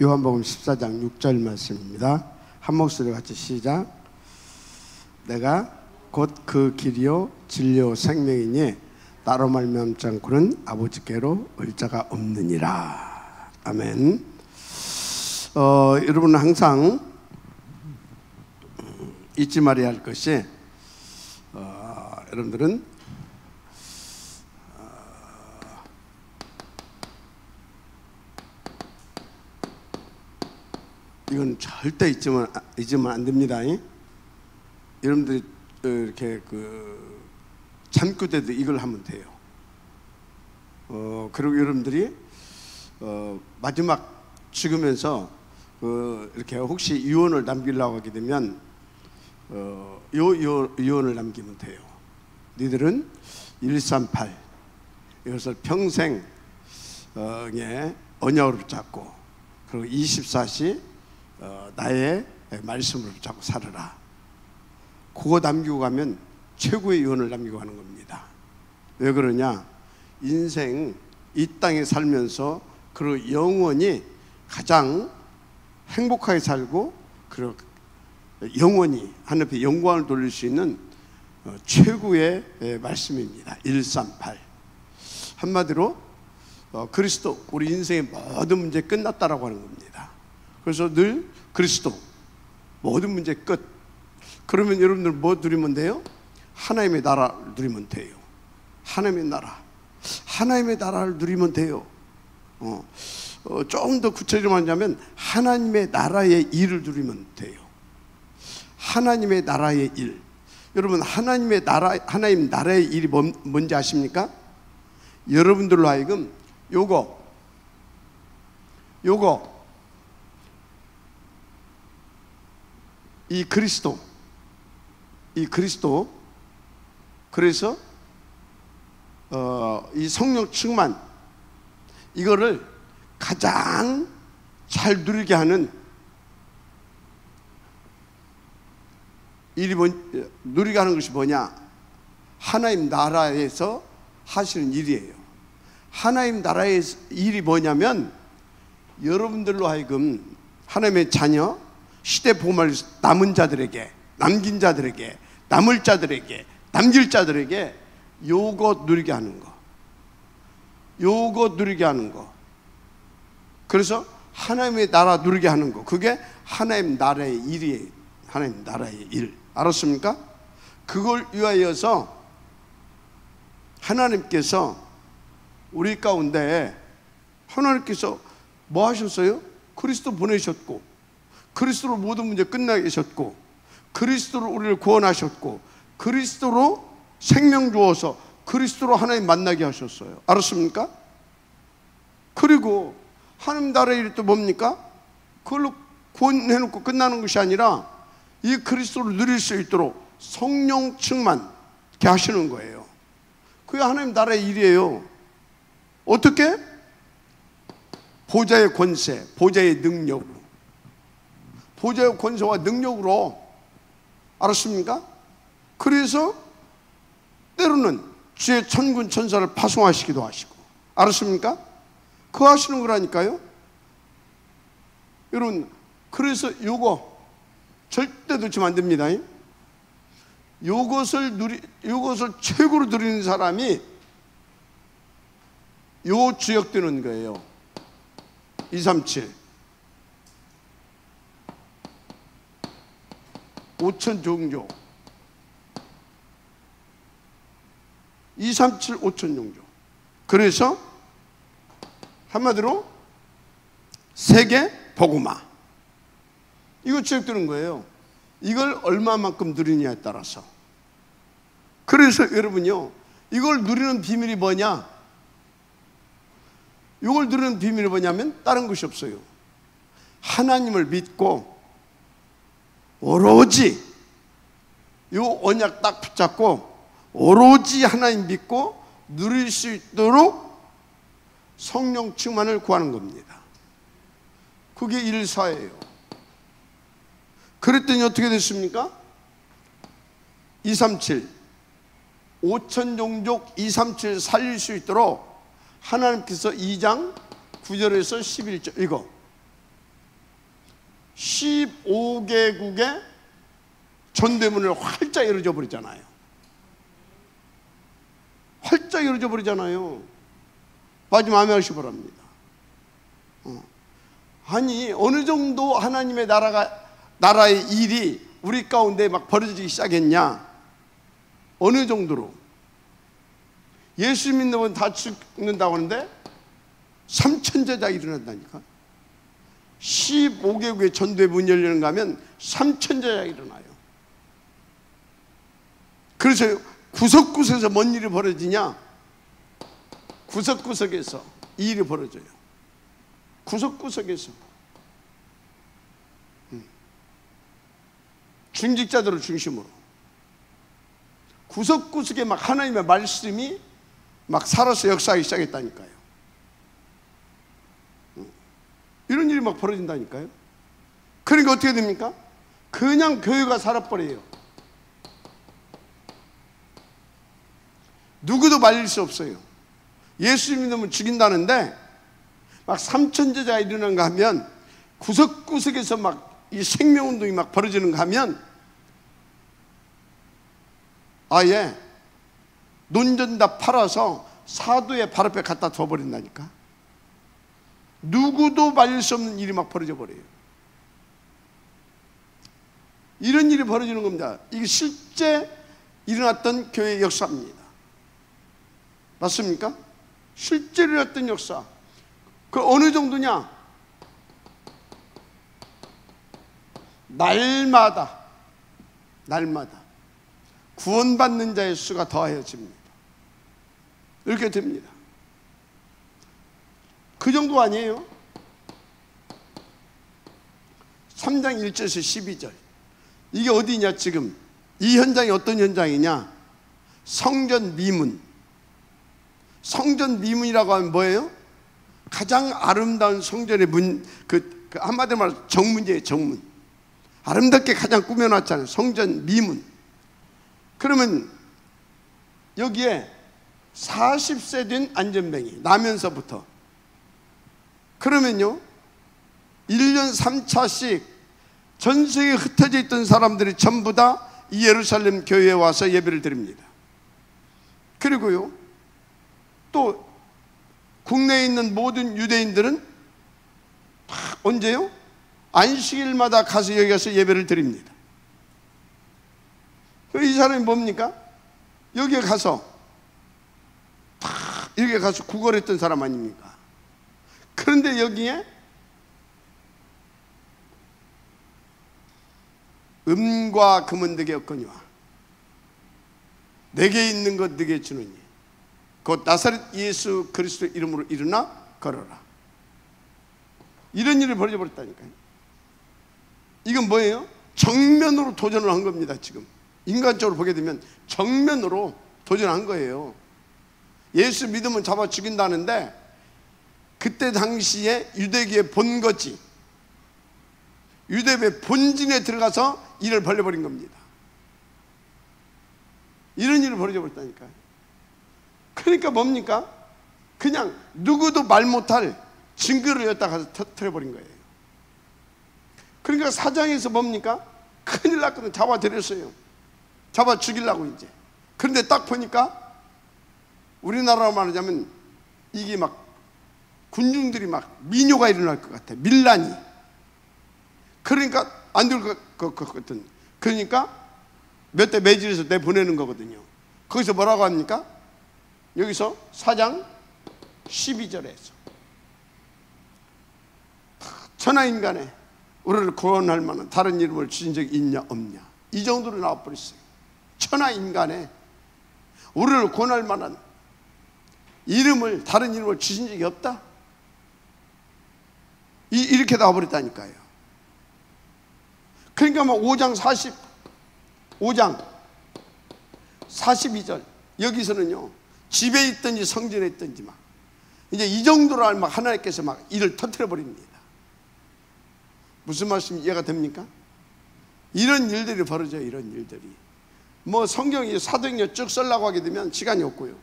요한복음 14장 6절 말씀입니다. 한 목소리 같이 시작. 내가 곧 그 길이요 진리요 생명이니 나로 말미암지 않고는 아버지께로 올 자가 없느니라. 아멘. 여러분은 항상 잊지 말아야 할 것이, 여러분들은 이건 절대 잊으면 안 됩니다. 여러분들이 이렇게 잠꼬 때도 이걸 하면 돼요. 그리고 여러분들이 마지막 죽으면서 이렇게 혹시 유언을 남기려고 하게 되면 유언을 남기면 돼요. 니들은 138 이것을 평생의 언약으로 붙잡고, 그리고 24시 나의 말씀으로 붙잡고 살아라. 그거 남기고 가면 최고의 유언을 남기고 가는 겁니다. 왜 그러냐? 인생 이 땅에 살면서 그 영원히 가장 행복하게 살고, 그리고 영원히 하늘 앞에 영광을 돌릴 수 있는 최고의 말씀입니다. 138. 한마디로 그리스도, 우리 인생의 모든 문제 끝났다라고 하는 겁니다. 그래서 늘 그리스도, 모든 문제 끝. 그러면 여러분들 뭐 누리면 돼요? 하나님의 나라를 누리면 돼요. 하나님의 나라, 하나님의 나라를 누리면 돼요. 조금 더 구체적으로 하자면 하나님의 나라의 일을 누리면 돼요. 하나님의 나라의 일. 여러분, 하나님 나라의 일이 뭔지 아십니까? 여러분들로 하여금 요거 이 그리스도, 그래서 이 성령 충만, 이거를 가장 잘 누리게 하는 일이 누리게 하는 것이 뭐냐? 하나님 나라에서 하시는 일이에요. 하나님 나라의 일이 뭐냐면, 여러분들로 하여금 하나님의 자녀, 시대 복음을 남은 자들에게, 남긴 자들에게, 남을 자들에게, 남길 자들에게 요거 누리게 하는 거, 요거 누리게 하는 거. 그래서 하나님의 나라 누리게 하는 거, 그게 하나님 나라의 일이에요. 하나님 나라의 일. 알았습니까? 그걸 위하여서 하나님께서 우리 가운데, 하나님께서 뭐 하셨어요? 그리스도 보내셨고, 그리스도로 모든 문제 끝나게 하셨고, 그리스도로 우리를 구원하셨고, 그리스도로 생명 주어서 그리스도로 하나님 만나게 하셨어요. 알았습니까? 그리고 하나님 나라의 일이 또 뭡니까? 그걸로 구원해놓고 끝나는 것이 아니라 이 그리스도를 누릴 수 있도록 성령 충만 이렇게 하시는 거예요. 그게 하나님 나라의 일이에요. 어떻게? 보좌의 권세, 보좌의 능력으로, 보좌의 권세와 능력으로. 알았습니까? 그래서 때로는 주의 천군 천사를 파송하시기도 하시고. 알았습니까? 그거 하시는 거라니까요. 여러분, 그래서 요거 절대 놓치면 안 됩니다. 요것을 최고로 누리는 사람이 요 주역되는 거예요. 237 5천 종족, 237 5천 종족. 그래서 한마디로 세계 복음화, 이거 주역되는 거예요. 이걸 얼마만큼 누리냐에 따라서. 그래서 여러분요, 이걸 누리는 비밀이 뭐냐? 이걸 누리는 비밀이 뭐냐면 다른 것이 없어요. 하나님을 믿고 오로지 요 언약 딱 붙잡고 오로지 하나님 믿고 누릴 수 있도록 성령 충만을 구하는 겁니다. 그게 일사예요. 그랬더니 어떻게 됐습니까? 237 5천 종족 237 살릴 수 있도록 하나님께서 2장 9절에서 11절, 이거 15개국의 전대문을 활짝 열어줘 버리잖아요. 활짝 열어줘 버리잖아요. 마지막 아멘 하시기 바랍니다. 아니 어느 정도 하나님의 나라의 일이 우리 가운데 막 벌어지기 시작했냐? 어느 정도로? 예수 믿는 분 다 죽는다고 하는데 3,000제자 일어난다니까. 15개국의 전도의 문 열리는가 하면 3,000제자 일어나요. 그래서 구석구석에서 뭔 일이 벌어지냐? 구석구석에서 이 일이 벌어져요. 구석구석에서 중직자들을 중심으로 구석구석에 막 하나님의 말씀이 막 살아서 역사하기 시작했다니까요. 이런 일이 막 벌어진다니까요. 그러니까 어떻게 됩니까? 그냥 교회가 살아버려요. 누구도 말릴 수 없어요. 예수 믿으면 죽인다는데 막 3,000제자가 일어난가 하면 구석구석에서 막 이 생명운동이 막 벌어지는가 하면 아예 논전 다 팔아서 사도의 발 앞에 갖다 둬버린다니까. 누구도 말릴 수 없는 일이 막 벌어져 버려요. 이런 일이 벌어지는 겁니다. 이게 실제 일어났던 교회의 역사입니다. 맞습니까? 실제로 일어났던 역사. 그 어느 정도냐? 날마다 구원받는 자의 수가 더하여집니다. 이렇게 됩니다. 그 정도 아니에요? 3장 1절에서 12절. 이게 어디냐 지금? 이 현장이 어떤 현장이냐? 성전 미문. 성전 미문이라고 하면 뭐예요? 가장 아름다운 성전의 문, 한마디로 말해서 정문이에요. 정문. 아름답게 가장 꾸며놨잖아요. 성전 미문. 그러면 여기에 40세 된 안전뱅이 나면서부터 그러면요 1년 3차씩 전 세계에 흩어져 있던 사람들이 전부 다 이 예루살렘 교회에 와서 예배를 드립니다. 그리고요 또 국내에 있는 모든 유대인들은 다 언제요? 안식일마다 가서 여기 가서 예배를 드립니다. 이 사람이 뭡니까? 여기에 가서 다 여기에 가서 구걸했던 사람 아닙니까? 그런데 여기에 금과 금은 내게 없거니와 내게 있는 것 내게 주느니 곧 나사렛 예수 그리스도 이름으로 일어나 걸어라. 이런 일을 벌여버렸다니까요. 이건 뭐예요? 정면으로 도전을 한 겁니다. 지금 인간적으로 보게 되면 정면으로 도전한 거예요. 예수 믿으면 잡아 죽인다는데 그때 당시에 유대교의 본거지 유대교의 본진에 들어가서 일을 벌여버린 겁니다. 이런 일을 벌여버렸다니까요. 그러니까 뭡니까? 그냥 누구도 말 못할 증거를 여기다 가서 터뜨려버린 거예요. 그러니까 사장에서 뭡니까? 큰일 났거든. 잡아들였어요. 잡아 죽이려고 이제. 그런데 딱 보니까 우리나라로 말하자면 이게 막 군중들이 막 민요가 일어날 것 같아. 밀란이. 그러니까 안 될 것 같은. 그러니까 몇 대 매질해서 내보내는 거거든요. 거기서 뭐라고 합니까? 여기서 4장 12절에서 천하인간에 우리를 구원할 만한 다른 이름을 주신 적이 있냐 없냐 이 정도로 나와버렸어요. 천하인간에 우리를 구원할 만한 이름을 다른 이름을 주신 적이 없다. 이렇게 나와버렸다니까요. 그러니까 뭐 5장 42절 여기서는요 집에 있든지 성전에 있든지 막 이제 이 정도로 막 하나님께서 막 일을 터뜨려 버립니다. 무슨 말씀이 이해가 됩니까? 이런 일들이 벌어져요. 이런 일들이 뭐 성경이 사도행전 쭉 쓰려고 하게 되면 시간이 없고요.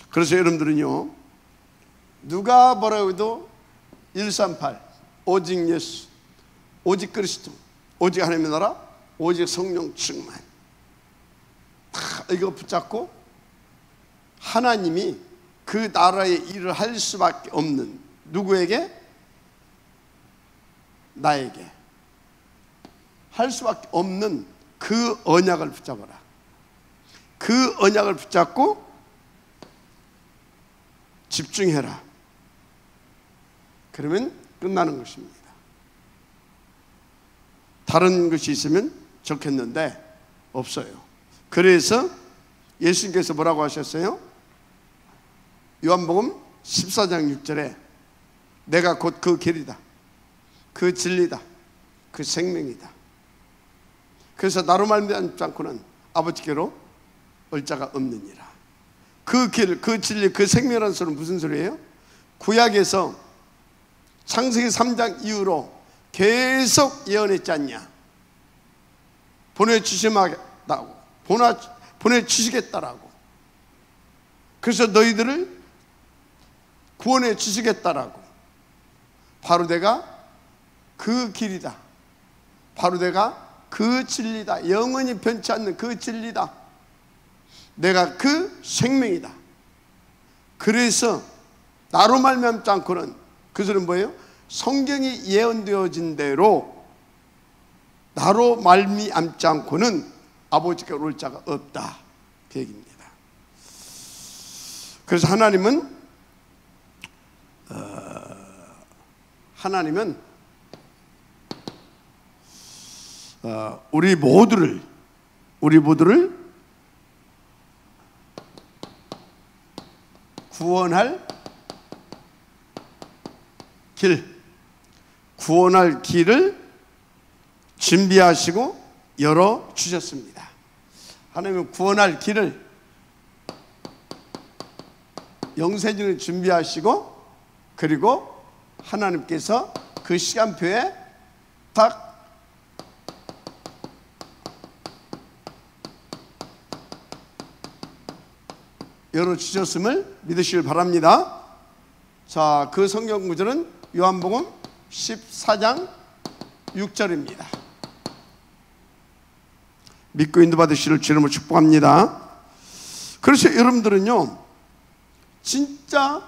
그래서 여러분들은요 누가 뭐라고 해도 138 오직 예수, 오직 그리스도, 오직 하나님의 나라, 오직 성령 충만. 다 이거 붙잡고 하나님이 그 나라의 일을 할 수밖에 없는, 누구에게? 나에게 할 수밖에 없는 그 언약을 붙잡아라. 그 언약을 붙잡고 집중해라. 그러면 끝나는 것입니다. 다른 것이 있으면 좋겠는데 없어요. 그래서 예수님께서 뭐라고 하셨어요? 요한복음 14장 6절에 내가 곧 그 길이다, 그 진리다, 그 생명이다. 그래서 나로 말미암지 않고는 아버지께로 올 자가 없느니라. 그 길, 그 진리, 그 생명이라는 소리는 무슨 소리예요? 구약에서 창세기 3장 이후로 계속 예언했지 않냐? 보내주시겠다고, 보내주시겠다라고. 그래서 너희들을 구원해 주시겠다라고. 바로 내가 그 길이다, 바로 내가 그 진리다, 영원히 변치 않는 그 진리다, 내가 그 생명이다. 그래서 나로 말미암지 않고는, 그 소리는 뭐예요? 성경이 예언되어진 대로 나로 말미암지 않고는 아버지께 올 자가 없다, 그 얘기입니다. 그래서 하나님은 우리 모두를 구원할 길을 준비하시고 열어 주셨습니다. 하나님은 구원할 길을 영세전에 준비하시고, 그리고 하나님께서 그 시간표에 딱 열어주셨음을 믿으시길 바랍니다. 자, 그 성경 구절은 요한복음 14장 6절입니다. 믿고 인도받으시를 주님으로 축복합니다. 그래서 여러분들은요, 진짜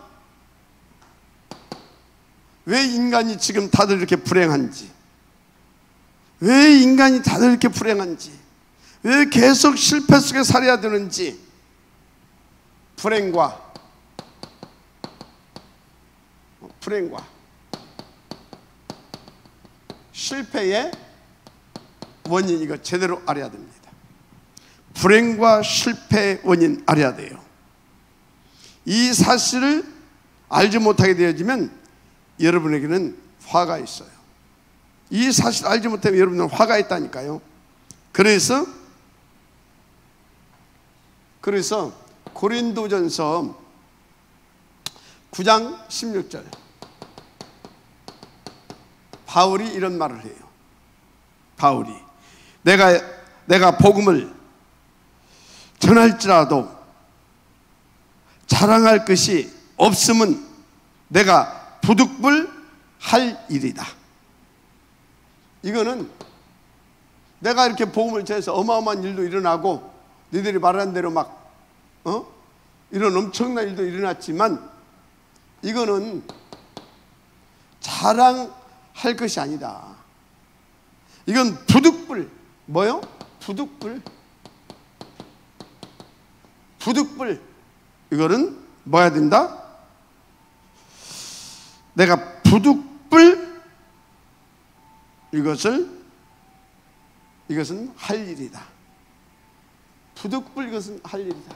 왜 인간이 지금 다들 이렇게 불행한지, 왜 인간이 다들 이렇게 불행한지, 왜 계속 실패 속에 살아야 되는지, 불행과 실패의 원인, 이거 제대로 알아야 됩니다. 불행과 실패의 원인 알아야 돼요. 이 사실을 알지 못하게 되어지면 여러분에게는 화가 있어요. 이 사실을 알지 못하면 여러분은 화가 있다니까요. 그래서 고린도전서 9장 16절, 바울이 이런 말을 해요. 바울이 내가 복음을 전할지라도 자랑할 것이 없음은 내가 부득불할 일이다. 이거는 내가 이렇게 복음을 전해서 어마어마한 일도 일어나고 너희들이 말하는 대로 막 이런 엄청난 일도 일어났지만, 이거는 자랑할 것이 아니다. 이건 부득불. 뭐요? 부득불. 이거는 뭐 해야 된다? 내가 부득불 이것은 할 일이다. 부득불 이것은 할 일이다.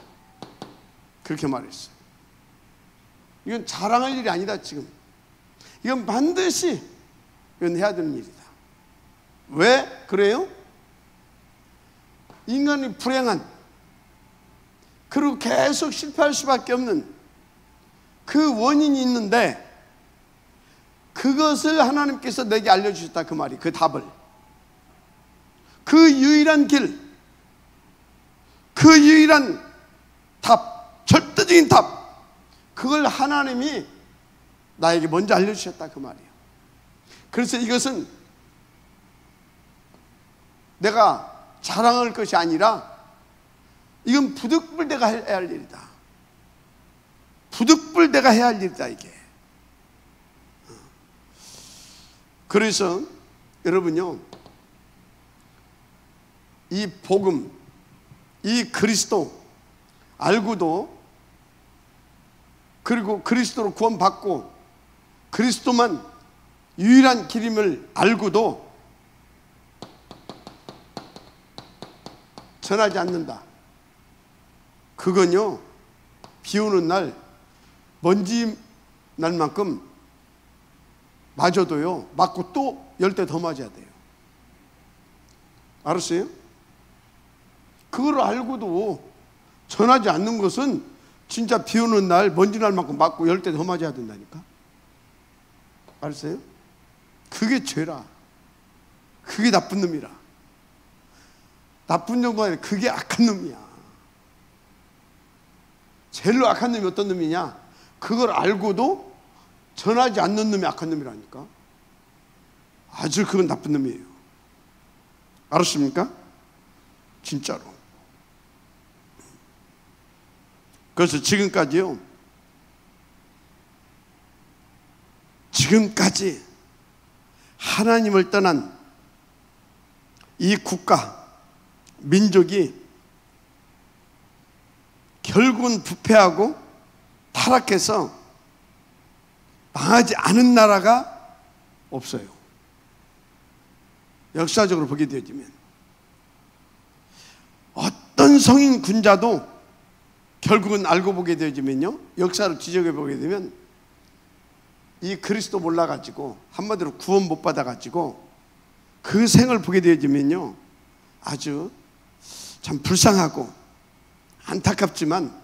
그렇게 말했어요. 이건 자랑할 일이 아니다. 지금 이건 반드시 이건 해야 되는 일이다. 왜 그래요? 인간이 불행한, 그리고 계속 실패할 수밖에 없는 그 원인이 있는데, 그것을 하나님께서 내게 알려주셨다, 그 말이, 그 답을, 그 유일한 길, 그 유일한 답, 절대적인 답, 그걸 하나님이 나에게 먼저 알려주셨다, 그 말이에요. 그래서 이것은 내가 자랑할 것이 아니라 이건 부득불 내가 해야 할 일이다. 부득불 내가 해야 할 일이다, 이게. 그래서 여러분요, 이 복음, 이 그리스도 알고도, 그리고 그리스도로 구원받고 그리스도만 유일한 길임을 알고도 전하지 않는다. 그건요, 비 오는 날 먼지 날만큼 맞아도요, 맞고 또 10대 더 맞아야 돼요. 알았어요? 그걸 알고도 전하지 않는 것은 진짜 비 오는 날 먼지 날만큼 맞고 10대 더 맞아야 된다니까. 알았어요? 그게 죄라. 그게 나쁜 놈이라. 나쁜 놈이 아니라 그게 악한 놈이야. 제일로 악한 놈이 어떤 놈이냐? 그걸 알고도 전하지 않는 놈이 악한 놈이라니까. 아주 그건 나쁜 놈이에요. 알았습니까? 진짜로. 그래서 지금까지요, 지금까지 하나님을 떠난 이 국가, 민족이 결국은 부패하고 타락해서 망하지 않은 나라가 없어요. 역사적으로 보게 되어지면 어떤 성인 군자도 결국은 알고 보게 되어지면요, 역사를 지적해 보게 되면 이 그리스도 몰라가지고 한마디로 구원 못 받아가지고 그 생을 보게 되어지면요, 아주 참 불쌍하고 안타깝지만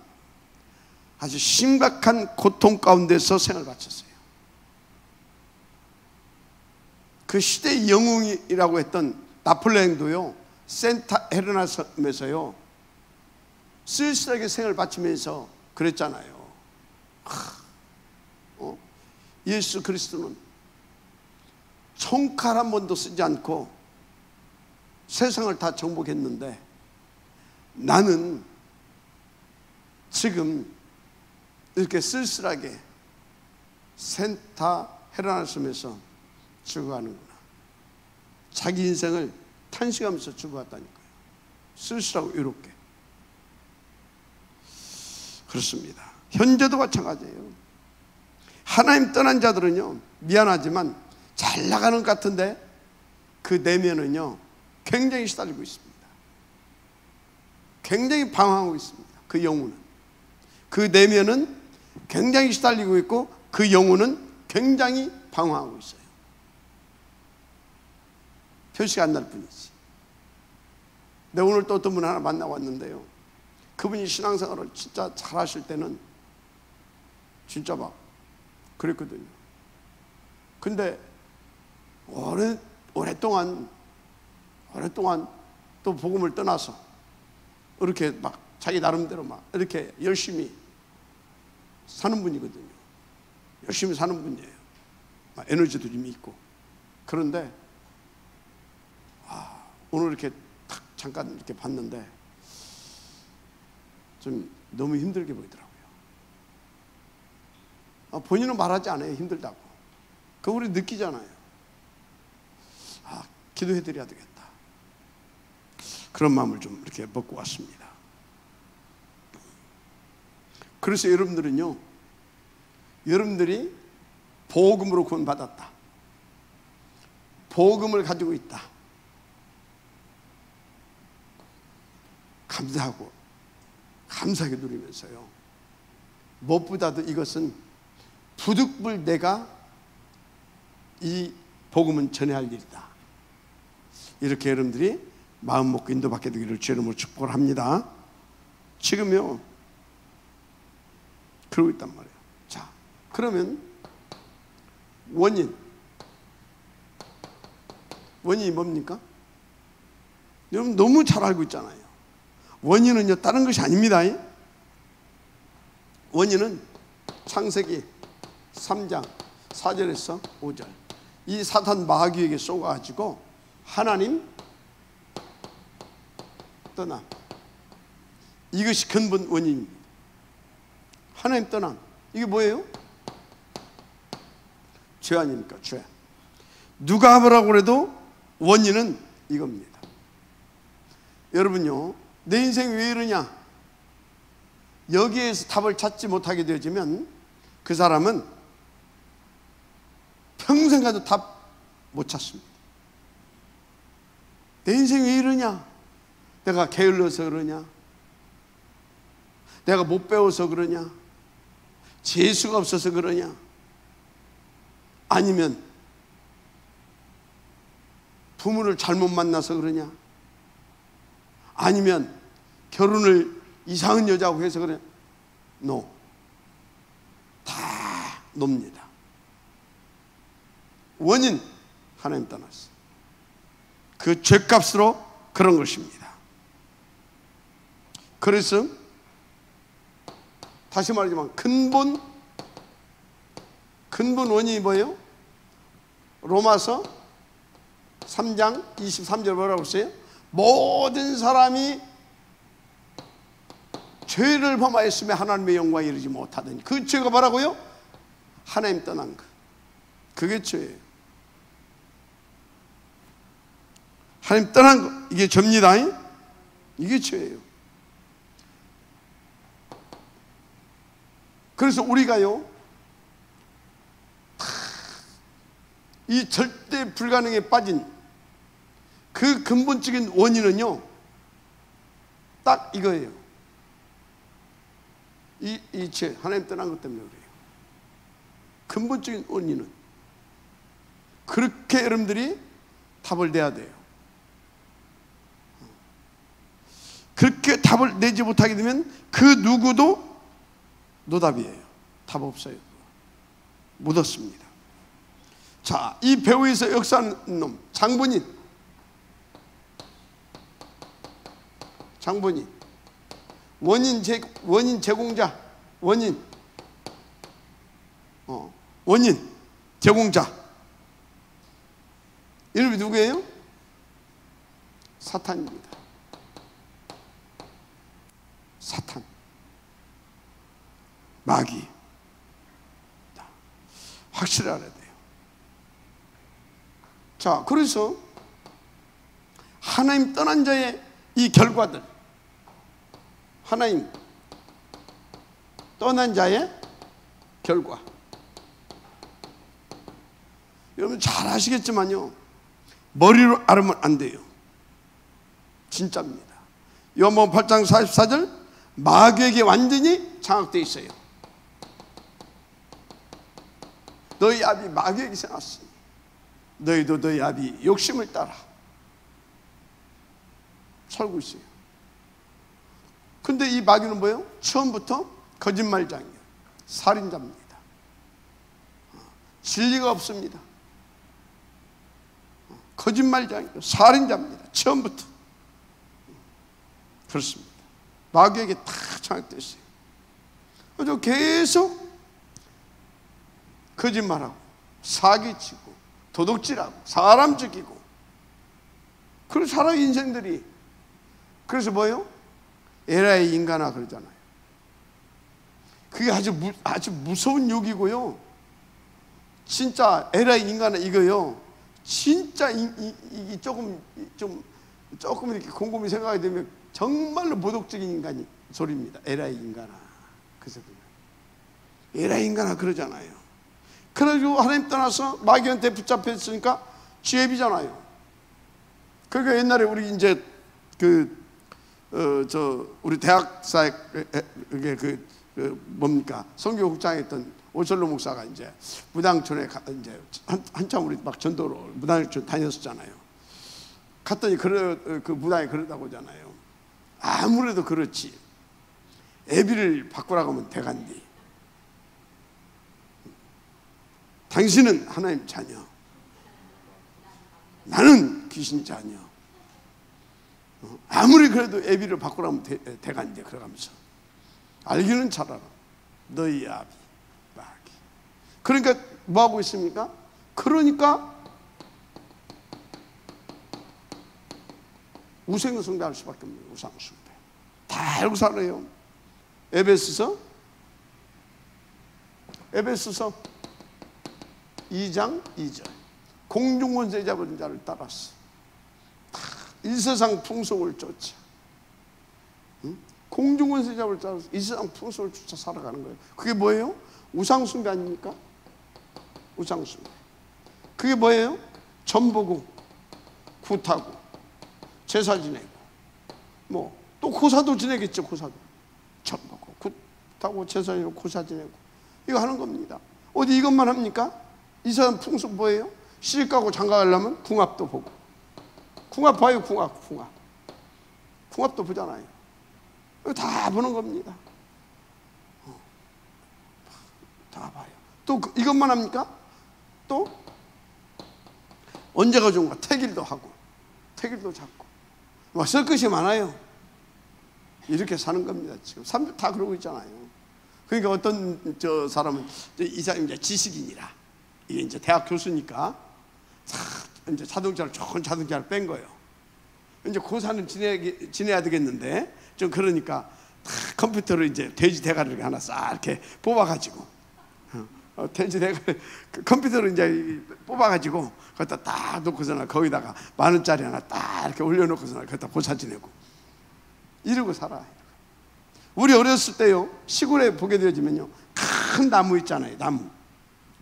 아주 심각한 고통 가운데서 생을 바쳤어요. 그 시대의 영웅이라고 했던 나폴레옹도요, 센타 헤레나 섬에서요 쓸쓸하게 생을 바치면서 그랬잖아요. 예수 그리스도는 총칼 한 번도 쓰지 않고 세상을 다 정복했는데 나는 지금 이렇게 쓸쓸하게 센타 헤레나 섬에서 죽어가는구나. 자기 인생을 탄식하면서 죽어갔다니까요. 쓸쓸하고 외롭게. 그렇습니다. 현재도 마찬가지예요. 하나님 떠난 자들은요, 미안하지만 잘 나가는 것 같은데 그 내면은요 굉장히 시달리고 있습니다. 굉장히 방황하고 있습니다. 그 영혼은, 그 내면은 굉장히 시달리고 있고 그 영혼은 굉장히 방황하고 있어요. 표시가 안 날 뿐이지. 근데 오늘 또 어떤 분 하나 만나고 왔는데요, 그분이 신앙생활을 진짜 잘 하실 때는 진짜 막 그랬거든요. 근데 오랫동안 또 복음을 떠나서 이렇게 막 자기 나름대로 막 이렇게 열심히 사는 분이거든요. 열심히 사는 분이에요. 막 에너지도 좀 있고. 그런데 오늘 이렇게 딱 잠깐 이렇게 봤는데 좀 너무 힘들게 보이더라고요. 본인은 말하지 않아요, 힘들다고. 그거 우리 느끼잖아요. 기도해드려야 되겠다. 그런 마음을 좀 이렇게 먹고 왔습니다. 그래서 여러분들은요, 여러분들이 복음으로 구원받았다, 복음을 가지고 있다, 감사하고 감사하게 누리면서요, 무엇보다도 이것은 부득불 내가 이 복음은 전해야 할 일이다. 이렇게 여러분들이 마음 먹고 인도받게 되기를 주의 이름으로 축복을 합니다. 지금요 그러고 있단 말이에요. 자, 그러면 원인이 뭡니까? 여러분 너무 잘 알고 있잖아요. 원인은요 다른 것이 아닙니다. 원인은 창세기 3장 4절에서 5절, 이 사탄 마귀에게 쏘가지고 하나님 떠남. 이것이 근본 원인입니다. 하나님 떠남. 이게 뭐예요? 죄 아닙니까? 죄. 누가 뭐라고 그래도 원인은 이겁니다. 여러분요, 내 인생이 왜 이러냐? 여기에서 답을 찾지 못하게 되어지면 그 사람은 평생 가도 답 못 찾습니다. 내 인생이 왜 이러냐? 내가 게을러서 그러냐? 내가 못 배워서 그러냐? 재수가 없어서 그러냐? 아니면 부모를 잘못 만나서 그러냐? 아니면 결혼을 이상한 여자하고 해서 그래? No. 다 놉니다. 원인, 하나님 떠났어. 그 죄값으로 그런 것입니다. 그래서 다시 말하지만 근본 원인이 뭐예요? 로마서 3장 23절 뭐라고 했어요? 모든 사람이 죄를 범하였으며 하나님의 영광에 이르지 못하더니, 그 죄가 뭐라고요? 하나님 떠난 것. 그게 죄예요. 하나님 떠난 것, 이게 죄입니다. 이게 죄예요. 그래서 우리가요, 이 절대 불가능에 빠진 그 근본적인 원인은요, 딱 이거예요. 이 죄, 하나님 떠난 것 때문에 그래요. 근본적인 원인은. 그렇게 여러분들이 답을 내야 돼요. 그렇게 답을 내지 못하게 되면 그 누구도 노답이에요. 답 없어요. 못 얻습니다. 자, 이 배후에서 역사하는 놈, 장본인. 원인 제공자, 원인 제공자. 이름이 누구예요? 사탄입니다. 사탄, 마귀. 확실히 알아야 돼요. 자, 그래서 하나님 떠난 자의 이 결과들, 하나님 떠난 자의 결과, 여러분 잘 아시겠지만요, 머리로 알으면 안 돼요. 진짜입니다. 요한복음 8장 44절, 마귀에게 완전히 장악되어 있어요. 너희 아비 마귀에게 생겼으니 너희도 너희 아비 욕심을 따라 살고 있어요. 근데 이 마귀는 뭐예요? 처음부터 거짓말장이에요. 살인자입니다. 진리가 없습니다. 거짓말장이에요. 살인자입니다. 처음부터. 그렇습니다. 마귀에게 다 장악됐어요. 그래서 계속 거짓말하고 사기치고 도둑질하고 사람 죽이고, 그런 사람 인생들이, 그래서 뭐예요? 에라이 인간아 그러잖아요. 그게 아주 무서운 욕이고요. 진짜 에라이 인간아 이거요, 진짜 조금 이렇게 곰곰이 생각이 되면 정말로 모독적인 인간이 소리입니다. 에라이 인간아. 그래서 에라이 인간아 그러잖아요. 그래가지고 하나님 떠나서 마귀한테 붙잡혔으니까 죄비잖아요. 그러니까 옛날에 우리 이제 우리 대학사에 뭡니까, 선교국장했던 오철로 목사가 이제 무당촌에 이제 한참 우리 막 전도로 무당촌 다녔었잖아요. 갔더니 그 무당이 그러다고 하잖아요. 아무래도 그렇지, 애비를 바꾸라고 하면 대간디. 당신은 하나님 자녀, 나는 귀신 자녀. 아무리 그래도 애비를 바꾸라면 대간디. 그러면서 알기는 잘 알아. 너희 아비 마귀. 그러니까 뭐 하고 있습니까? 그러니까 우상 숭배할 수밖에 없는 거예요. 우상 숭배 다 알고 살아요. 에베소서 2장 2절 공중권세 잡은 자를 따랐어. 이 세상 풍속을 쫓아. 공중권세 잡을 따라서 이 세상 풍속을 쫓아 살아가는 거예요. 그게 뭐예요? 우상숭배 아닙니까? 우상숭배. 그게 뭐예요? 전 보고 굿하고 제사 지내고 뭐 또 고사도 지내겠죠. 고사도 전 보고 굿하고 제사 지내고 고사 지내고 이거 하는 겁니다. 어디 이것만 합니까? 이 사람 풍속 뭐예요? 시집 가고 장가 가려면 궁합도 보고. 궁합 봐요. 궁합도 보잖아요. 이거 다 보는 겁니다. 다 봐요. 또 이것만 합니까? 또 언제가 좋은가? 태길도 하고 태길도 잡고 막 쓸 것이 많아요. 이렇게 사는 겁니다. 지금 사람들 다 그러고 있잖아요. 그러니까 어떤 저 사람은 이 사람이 이제 지식인이라 이게 이제 대학 교수니까 이제 좋은 자동차를 뺀 거예요. 이제 고사는 지내야 되겠는데 좀 그러니까 컴퓨터로 이제 돼지 대가리를 하나 싹 이렇게 뽑아가지고 돼지 대가리 컴퓨터로 이제 뽑아가지고 거기다 딱 놓고서는 거기다가 10,000원짜리 하나 딱 이렇게 올려놓고서는 거기다 고사 지내고 이러고 살아요. 우리 어렸을 때요 시골에 보게 되어지면요 큰 나무 있잖아요. 나무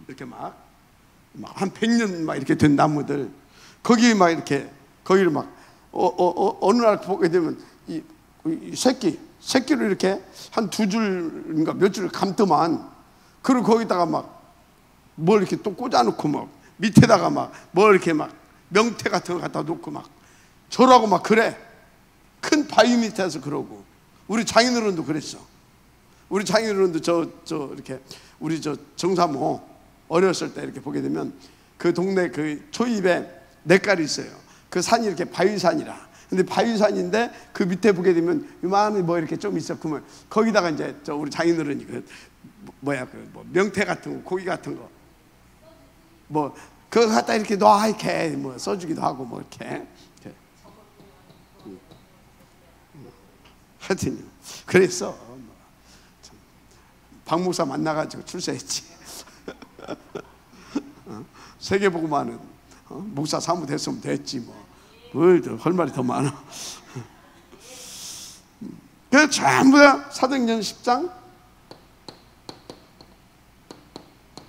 이렇게 막 한 100년 막 이렇게 된 나무들 거기 막 이렇게 거기를 막 어느 날 보게 되면 이 새끼를 이렇게 한 2줄인가 몇 줄을 감더만 그리고 거기다가 막 뭘 이렇게 또 꽂아놓고 막 밑에다가 막 뭘 이렇게 막 명태 같은 거 갖다 놓고 막 저라고 막 그래. 큰 바위 밑에서 그러고 우리 장인어른도 그랬어. 우리 장인어른도 저 이렇게 우리 저 정사모 어렸을 때 이렇게 보게 되면 그 동네 그 초입에 냇가리 있어요. 그 산이 이렇게 바위산이라. 근데 바위산인데 그 밑에 보게 되면 요만한 뭐 이렇게 좀 있어. 그러면 거기다가 이제 저 우리 장인어른이 그 뭐 명태 같은 거, 고기 같은 거 뭐 그거 갖다 이렇게 놔 이렇게 뭐 써주기도 하고 뭐 이렇게. 하여튼요. 그래서 박 목사 만나가지고 출세했지. 세계복음화는 목사 사무 됐으면 됐지 뭐. 뭘 더 할 말이 더 많아. 그래서 전부 다 사도행전 10장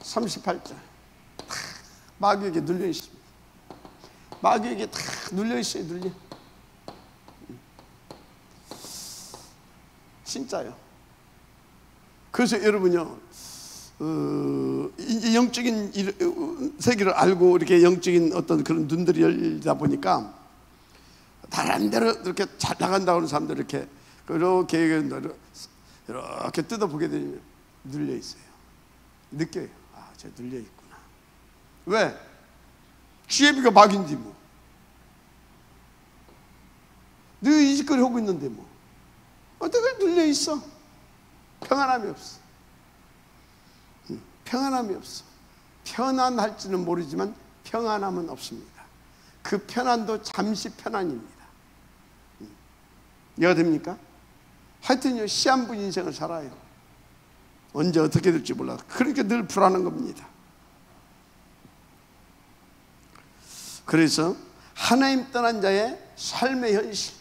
38절 마귀에게 눌려 있습니다. 마귀에게 다 눌려 있어요. 눌려. 진짜요. 그래서 여러분요, 이 영적인 세계를 알고 이렇게 영적인 어떤 그런 눈들이 열리다 보니까 다른 데로 이렇게 잘 나간다고 하는 사람들 이렇게 뜯어보게 되면 눌려 있어요. 느껴요. 아, 저 눌려 있구나. 왜? 지혜비가 막인지 뭐. 너이 짓거리 하고 있는데 뭐. 어떻게 눌려 있어? 평안함이 없어. 평안함이 없어. 편안할지는 모르지만 평안함은 없습니다. 그 편안도 잠시 편안입니다. 이해가 됩니까? 하여튼요 시한부 인생을 살아요. 언제 어떻게 될지 몰라. 그러니까 늘 불안한 겁니다. 그래서 하나님 떠난 자의 삶의 현실,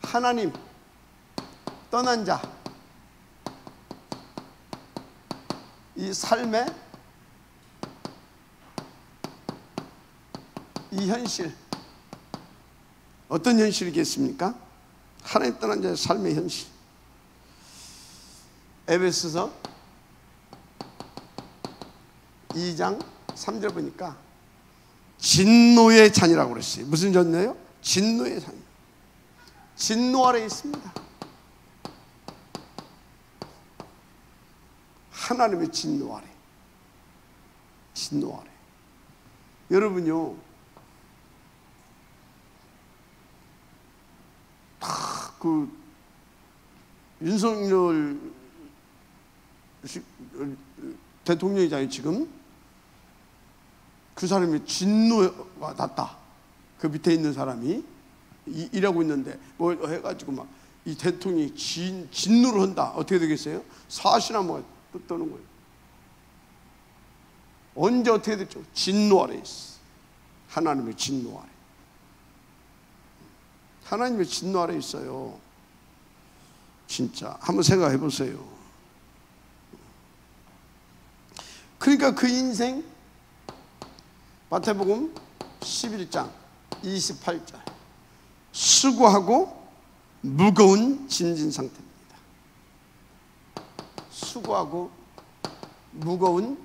하나님 떠난 자, 이 삶의 이 현실 어떤 현실이겠습니까? 하나님 떠난 자의 삶의 현실. 에베소서 2장 3절 보니까 진노의 잔이라고 그랬어요. 무슨 잔이에요? 진노의 잔. 진노 아래 있습니다. 하나님의 진노 아래. 진노 아래. 여러분요, 그 윤석열 대통령이잖아요. 지금 그 사람이 진노가 났다. 그 밑에 있는 사람이 일하고 있는데 뭐 해가지고 막 이 대통령이 진노를 한다. 어떻게 되겠어요? 사시나 뭐 떠는 거예요. 언제 어떻게 됐죠? 진노 아래 있어. 하나님의 진노 아래. 하나님의 진노 아래 있어요. 진짜 한번 생각해 보세요. 그러니까 그 인생, 마태복음 11장 28절, 수고하고 무거운 짐진 상태입니다. 수고하고 무거운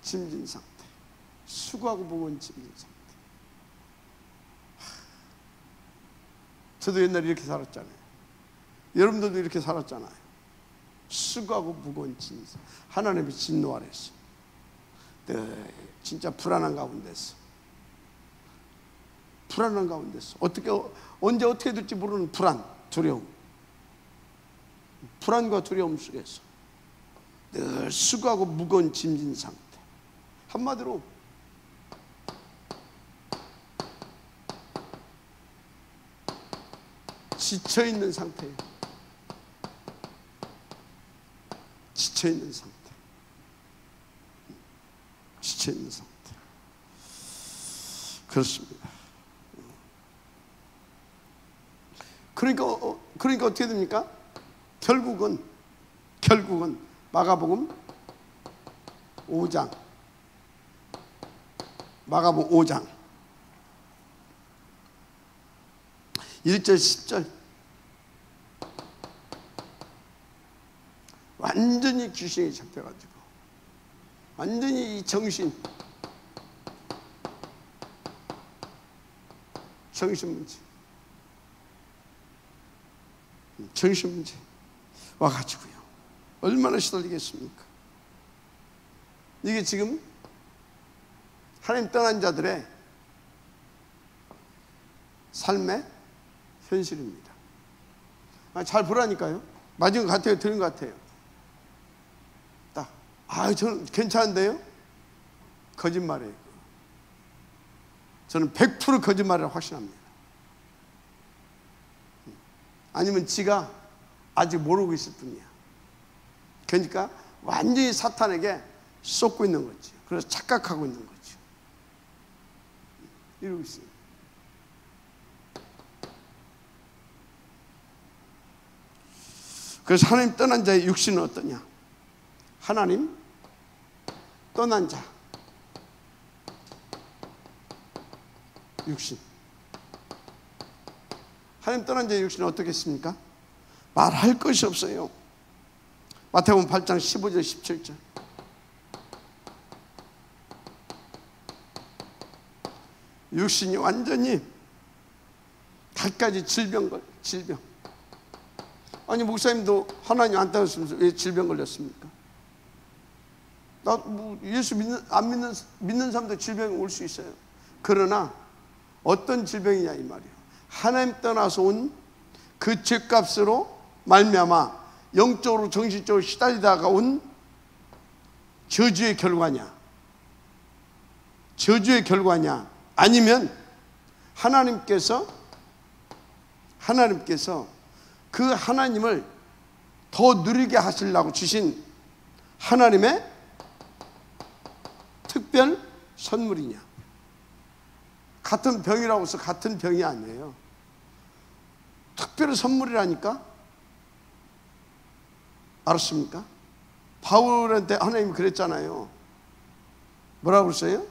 짐진 상태. 수고하고 무거운 짐진 상태. 저도 옛날에 이렇게 살았잖아요. 여러분들도 이렇게 살았잖아요. 수고하고 무거운 짐진 상태. 하나님의 진노 아래서 진짜 불안한 가운데서, 불안한 가운데서 언제 어떻게 될지 모르는 불안, 두려움, 불안과 두려움 속에서 늘 수고하고 무거운 짐진 상태. 한마디로 지쳐있는 상태예요. 지쳐있는 상태. 지쳐있는 상태. 그렇습니다. 그러니까 어떻게 됩니까? 결국은 마가복음 5장 1절 10절 완전히 귀신이 잡혀가지고 완전히 이 정신 문제 와가지고요. 얼마나 시달리겠습니까? 이게 지금 하나님 떠난 자들의 삶의 현실입니다. 잘 보라니까요. 맞은 것 같아요? 들은 것 같아요? 저는 괜찮은데요? 거짓말이에요. 저는 100% 거짓말이라고 확신합니다. 아니면 지가 아직 모르고 있을 뿐이야. 그러니까 완전히 사탄에게 쏟고 있는 거죠. 그래서 착각하고 있는 거죠. 이러고 있어요. 그래서 하나님 떠난 자의 육신은 어떠냐? 하나님 떠난 자 육신, 하나님 떠난 자의 육신은 어떻겠습니까? 말할 것이 없어요. 마태복음 8장 15절 17절. 육신이 완전히 갖가지 질병. 아니 목사님도 하나님 안 따르시면서 왜 질병 걸렸습니까? 예수 믿는 사람도 질병이 올 수 있어요. 그러나 어떤 질병이냐 이 말이에요. 하나님 떠나서 온 그 죄값으로 말미암아 영적으로 정신적으로 시달리다가 온 저주의 결과냐? 아니면 하나님께서 그 하나님을 더 누리게 하시려고 주신 하나님의 특별 선물이냐? 같은 병이라고 해서 같은 병이 아니에요. 특별 선물이라니까? 알았습니까? 바울한테 하나님이 그랬잖아요. 뭐라고 그랬어요?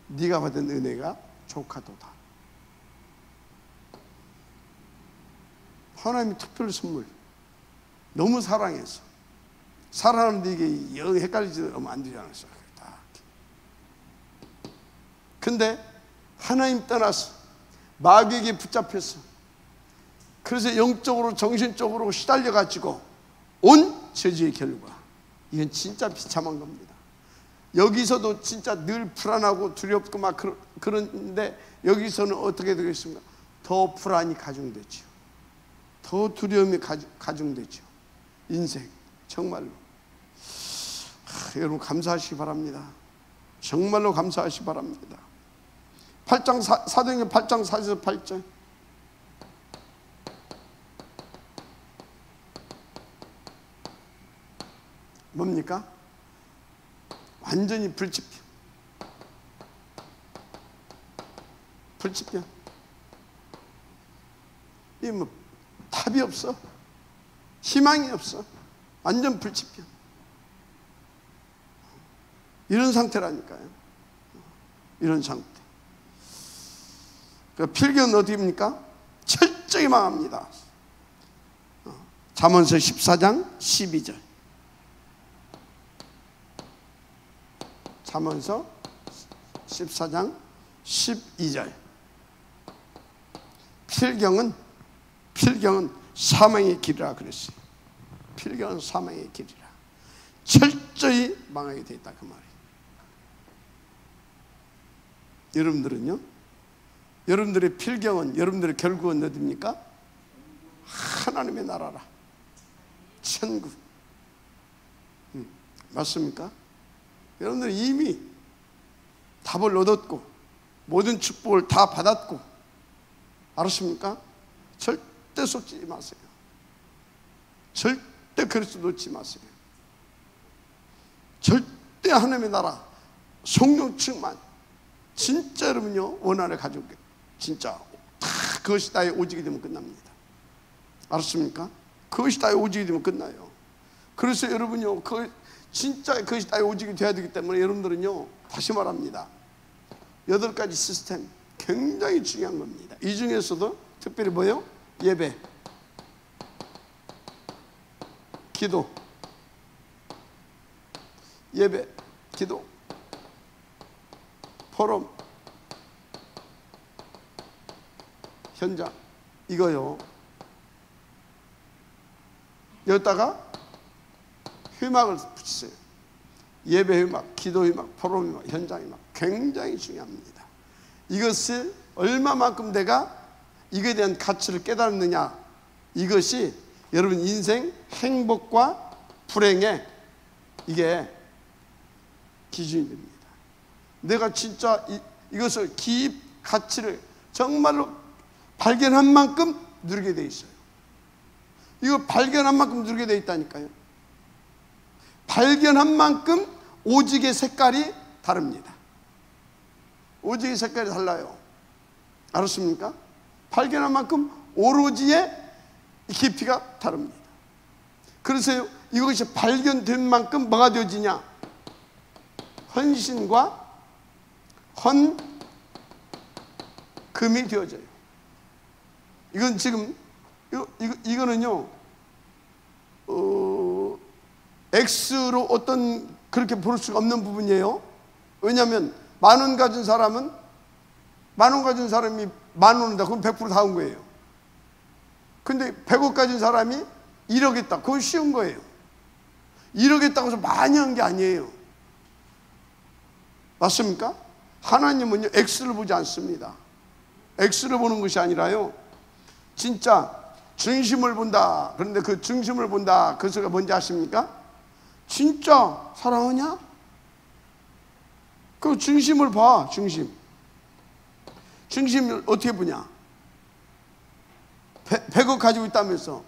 네가 받은 은혜가 족하도다. 하나님의 특별 선물. 너무 사랑해서. 사랑하는데 이게 영 헷갈리지 않으면 안 되지 않았어요. 근데 하나님 떠나서 마귀에게 붙잡혀서 그래서 영적으로 정신적으로 시달려가지고 온 저주의 결과, 이건 진짜 비참한 겁니다. 여기서도 진짜 늘 불안하고 두렵고 막 그런데 여기서는 어떻게 되겠습니까? 더 불안이 가중되죠. 더 두려움이 가중되죠. 인생 정말로 여러분 감사하시기 바랍니다. 정말로 감사하시 바랍니다. 8장 사도행전 8장 4절 8절. 뭡니까? 완전히 불치병. 불치병. 이 뭐 답이 없어. 희망이 없어. 완전 불치병. 이런 상태라니까요. 이런 상태. 그 필경은 어떻게 합니까? 철저히 망합니다. 잠언서 14장 12절. 잠언서 14장 12절. 필경은 사망의 길이라 그랬어요. 필경은 사망의 길이라. 철저히 망하게 돼 있다 그 말이에요. 여러분들은요? 여러분들의 필경은, 여러분들의 결국은 어디입니까? 하나님의 나라라. 천국. 맞습니까? 여러분들은 이미 답을 얻었고 모든 축복을 다 받았고, 알았습니까? 절대 속지 마세요. 절대 그리스도 놓지 마세요. 절대 하나님의 나라, 성령 충만, 진짜 여러분요 원한을 가지고 진짜 다 그것이 다의 오직이 되면 끝납니다. 알았습니까? 그것이 다의 오직이 되면 끝나요. 그래서 여러분요 진짜 그것이 다의 오직이 돼야 되기 때문에 여러분들은요, 다시 말합니다, 8가지 시스템 굉장히 중요한 겁니다. 이 중에서도 특별히 뭐예요? 예배, 기도, 예배, 기도, 포럼, 현장, 이거요. 여기다가 회막을 붙이세요. 예배 회막, 기도 회막, 포럼 회막, 현장 회막 굉장히 중요합니다. 이것을 얼마만큼 내가 이거에 대한 가치를 깨달았느냐, 이것이 여러분 인생 행복과 불행의 이게 기준이 됩니다. 내가 진짜 이것을 가치를 정말로 발견한 만큼 누리게 돼 있어요. 이거 발견한 만큼 누리게 돼 있다니까요. 발견한 만큼 오직의 색깔이 다릅니다. 오직의 색깔이 달라요. 알았습니까? 발견한 만큼 오로지의 깊이가 다릅니다. 그래서 이것이 발견된 만큼 뭐가 되어지냐? 헌신과 헌금이 되어져요. 이건 지금 이거는요 X로 어떤 그렇게 볼 수가 없는 부분이에요. 왜냐하면 10,000원 가진 사람은 10,000원 가진 사람이 10,000원이다. 그럼 100% 다 온 거예요. 근데 100억 가진 사람이 1억 했다. 그건 쉬운 거예요. 1억 했다고 해서 많이 한 게 아니에요. 맞습니까? 하나님은요 X를 보지 않습니다. X를 보는 것이 아니라요, 진짜 중심을 본다. 그런데 그 중심을 본다, 그 소리가 뭔지 아십니까? 진짜 사랑하냐? 그 중심을 봐. 중심을 어떻게 보냐? 100억 가지고 있다면서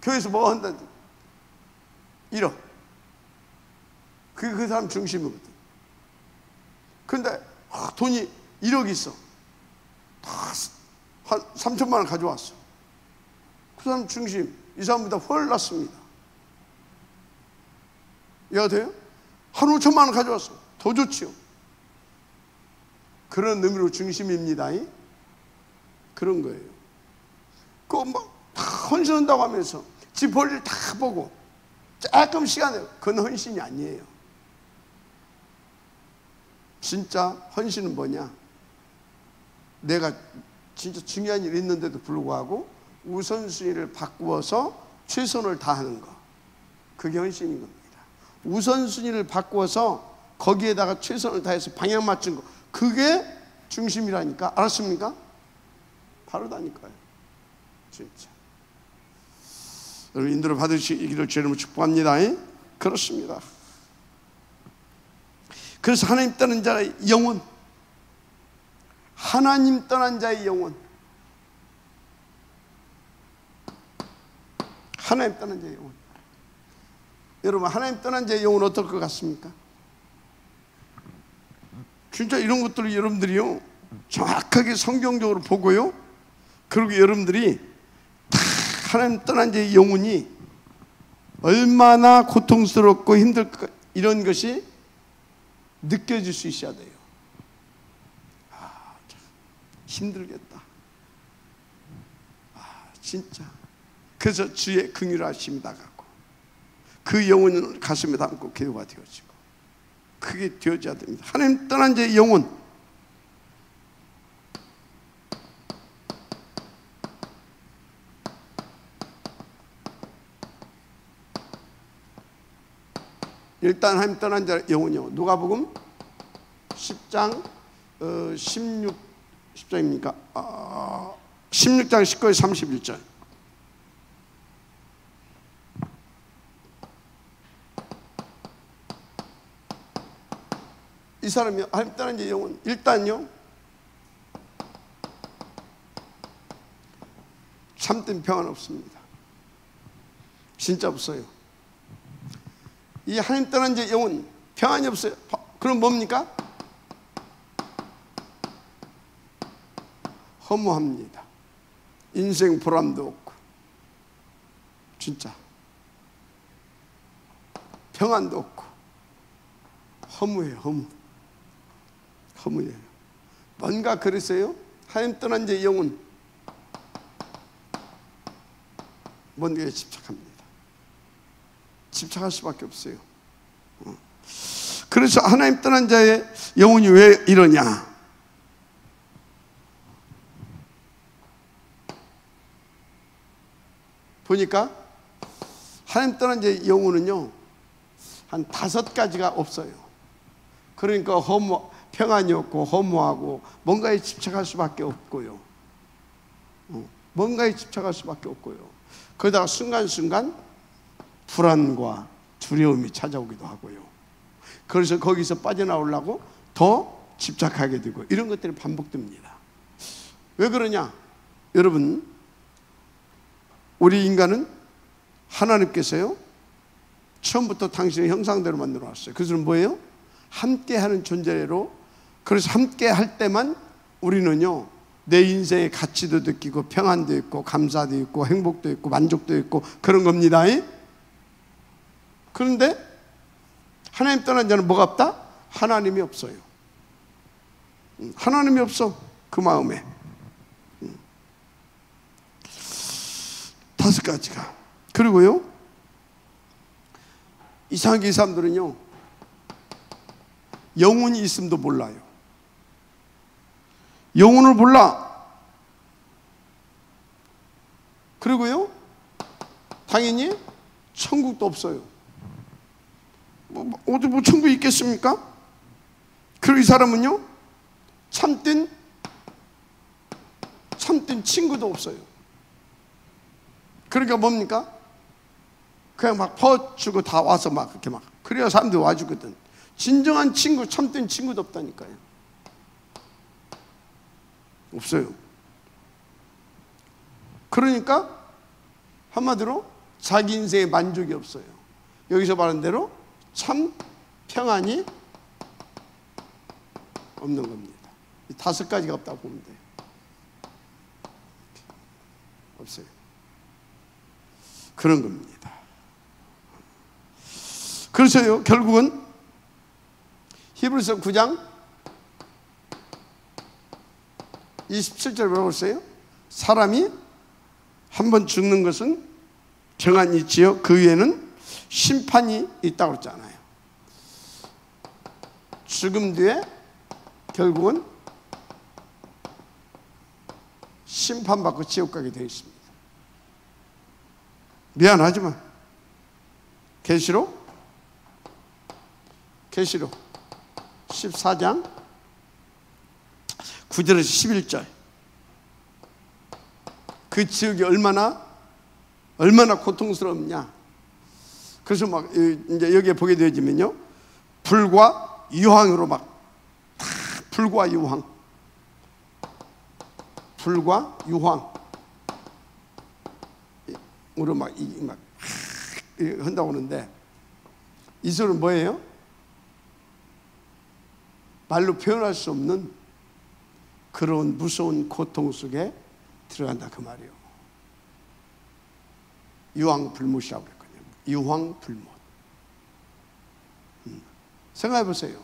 교회에서 뭐 한다는데 1억. 그 사람 중심이거든. 근데 돈이 1억 있어. 다 한 3천만 원 가져왔어. 그 사람 중심, 이 사람보다 훨 낫습니다. 이해가 돼요? 한 5천만 원 가져왔어. 더 좋지요. 그런 의미로 중심입니다. 그런 거예요. 그거 막 헌신한다고 하면서 집 볼일 다 보고 조금 시간에, 그건 헌신이 아니에요. 진짜 헌신은 뭐냐? 내가 진짜 중요한 일이 있는데도 불구하고 우선순위를 바꾸어서 최선을 다하는 거, 그게 헌신인 겁니다. 우선순위를 바꾸어서 거기에다가 최선을 다해서 방향 맞춘 거, 그게 중심이라니까. 알았습니까? 바로다니까요. 진짜 여러분 인도를 받으시기를 주님으로 축복합니다. 그렇습니다. 그래서 하나님 떠난 자의 영혼, 하나님 떠난 자의 영혼, 하나님 떠난 자의 영혼. 여러분, 하나님 떠난 자의 영혼은 어떨 것 같습니까? 진짜 이런 것들을 여러분들이요 정확하게 성경적으로 보고요, 그리고 여러분들이 다 하나님 떠난 자의 영혼이 얼마나 고통스럽고 힘들까, 이런 것이 느껴질 수 있어야 돼요. 참 힘들겠다. 진짜. 그래서 주의 긍휼하심이 다가고 그 영혼을 가슴에 담고 기도가 되어지고 그게 되어져야 됩니다. 하나님 떠난 자의 영혼, 일단 하나님 떠난 자의 영혼이요, 누가복음 10장 10장입니까? 16장 19절 31절. 이 사람이 하나님 떠난 자의 영혼, 일단요 참된 평안 없습니다. 진짜 없어요. 이 하나님 떠난 자의 영혼 평안이 없어요. 그럼 뭡니까? 허무합니다. 인생 보람도 없고, 진짜 평안도 없고 허무해요. 허무해요. 뭔가 그랬어요. 하나님 떠난 자의 영혼 뭔가에 집착합니다. 집착할 수밖에 없어요. 그래서 하나님 떠난 자의 영혼이 왜 이러냐? 보니까 하나님 떠난 자의 영혼은요 한 5가지가 없어요. 그러니까 평안이 없고 허무하고 뭔가에 집착할 수밖에 없고요. 뭔가에 집착할 수밖에 없고요. 그러다가 순간순간 불안과 두려움이 찾아오기도 하고요. 그래서 거기서 빠져나오려고 더 집착하게 되고, 이런 것들이 반복됩니다. 왜 그러냐? 여러분, 우리 인간은 하나님께서요 처음부터 당신의 형상대로 만들어 왔어요. 그것은 뭐예요? 함께하는 존재로. 그래서 함께 할 때만 우리는요 내 인생의 가치도 느끼고 평안도 있고 감사도 있고 행복도 있고 만족도 있고 그런 겁니다. 그런데 하나님 떠난 자는 뭐가 없다? 하나님이 없어요. 하나님이 없어, 그 마음에. 5가지가. 그리고요 이상하게 이 사람들은요 영혼이 있음도 몰라요. 영혼을 몰라. 그리고요 당연히 천국도 없어요. 어디 뭐 천국이 있겠습니까? 그리고 이 사람은요 참된 친구도 없어요. 그러니까 뭡니까? 그냥 막 퍼주고 다 와서 막 그렇게 막, 그래야 사람들이 와주거든. 진정한 친구, 참된 친구도 없다니까요. 없어요. 그러니까 한마디로 자기 인생에 만족이 없어요. 여기서 말한 대로 참 평안이 없는 겁니다. 이 5가지가 없다고 보면 돼요. 없어요. 그런 겁니다. 그래서요 결국은 히브리서 9장 27절 뭐라고 했어요? 사람이 한 번 죽는 것은 정한이 있지요, 그 위에는 심판이 있다고 그랬잖아요. 죽음 뒤에 결국은 심판받고 지옥 가게 되어 있습니다. 미안하지만 계시록 14장 9절에서 11절, 그 지옥이 얼마나 고통스럽냐. 그래서 막 이제 여기에 보게 되어지면요 불과 유황으로 막 불과 유황, 불과 유황으로 막 한다고 하는데, 이 소리는 뭐예요? 말로 표현할 수 없는 그런 무서운 고통 속에 들어간다 그 말이에요. 유황불못이라고 그랬거든요. 유황불못. 생각해 보세요.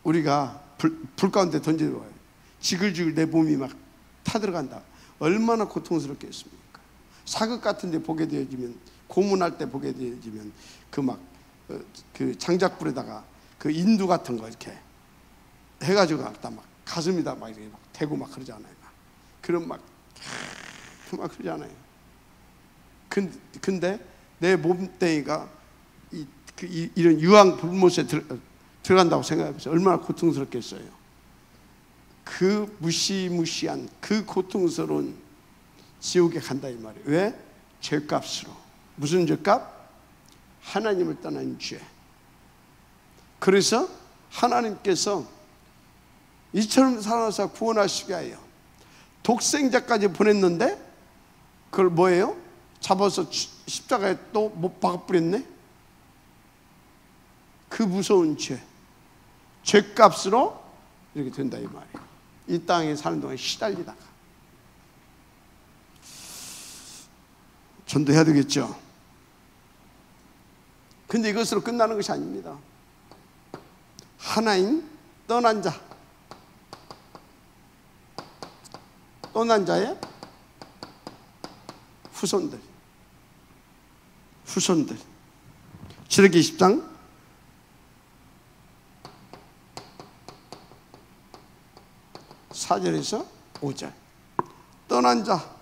우리가 불 가운데 던져봐요. 지글지글 내 몸이 막 타들어간다. 얼마나 고통스럽겠습니까? 사극 같은 데 보게 되어지면, 고문할 때 보게 되어지면 그 장작불에다가 그 인두 같은 거 이렇게 해가지고 갖다 막 가슴에다 막 이렇게 막 대고 막 그러잖아요. 그럼 막 그러잖아요. 근데 내 몸뚱이가 이런 유황 불못에 들어간다고 생각해보세요. 얼마나 고통스럽겠어요. 그 무시무시한 그 고통스러운 지옥에 간다 이 말이에요. 왜? 죄값으로. 무슨 죄값? 하나님을 떠난 죄. 그래서 하나님께서 이처럼 살아서 구원하시게 하여 독생자까지 보냈는데, 그걸 뭐예요? 잡아서 십자가에 또 못 박아버렸네. 그 무서운 죄, 죄값으로 이렇게 된다 이 말이에요. 이 땅에 사는 동안 시달리다가 전도해야 되겠죠. 근데 이것으로 끝나는 것이 아닙니다. 하나님 떠난 자의 후손들 출애굽기 20장 4절에서 5절. 떠난 자